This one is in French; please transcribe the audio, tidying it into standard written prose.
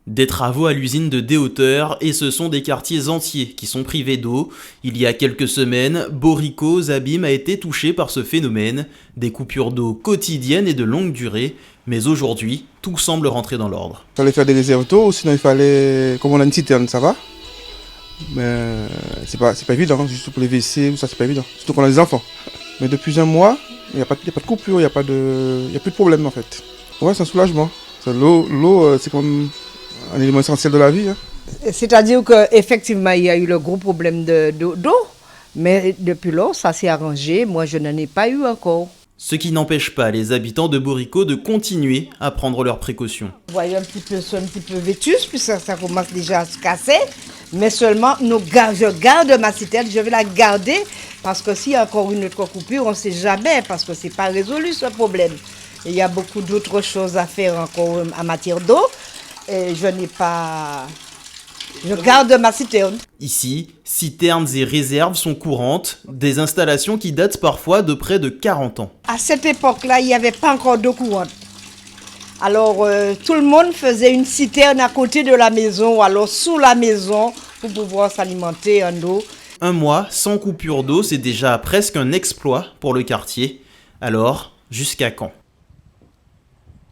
Des travaux à l'usine de déhauteur et ce sont des quartiers entiers qui sont privés d'eau. Il y a quelques semaines, Borrico, Zabim a été touché par ce phénomène, des coupures d'eau quotidiennes et de longue durée, mais aujourd'hui, tout semble rentrer dans l'ordre. Il fallait faire des réserves d'eau, sinon il fallait, comme on a une citerne, ça va. Mais c'est pas évident, juste pour les WC, ça c'est pas évident, surtout qu'on a des enfants. Mais depuis un mois, il n'y a pas de coupure, il n'y a plus de problème en fait. Ouais, c'est un soulagement. L'eau, c'est comme un élément essentiel de la vie. Hein. C'est-à-dire qu'effectivement, il y a eu le gros problème d'eau, mais depuis lors, ça s'est arrangé. Moi, je n'en ai pas eu encore. Ce qui n'empêche pas les habitants de Borrico de continuer à prendre leurs précautions. Vous voyez un petit peu vétus, puis ça commence déjà à se casser. Mais seulement, je garde ma citerne, je vais la garder, parce que s'il y a encore une autre coupure, on ne sait jamais, parce que ce n'est pas résolu ce problème. Et il y a beaucoup d'autres choses à faire encore en matière d'eau. Et je garde ma citerne. Ici, citernes et réserves sont courantes, des installations qui datent parfois de près de 40 ans. À cette époque-là, il n'y avait pas encore d'eau courante. Alors, tout le monde faisait une citerne à côté de la maison, ou alors sous la maison, pour pouvoir s'alimenter en eau. Un mois sans coupure d'eau, c'est déjà presque un exploit pour le quartier. Alors, jusqu'à quand ?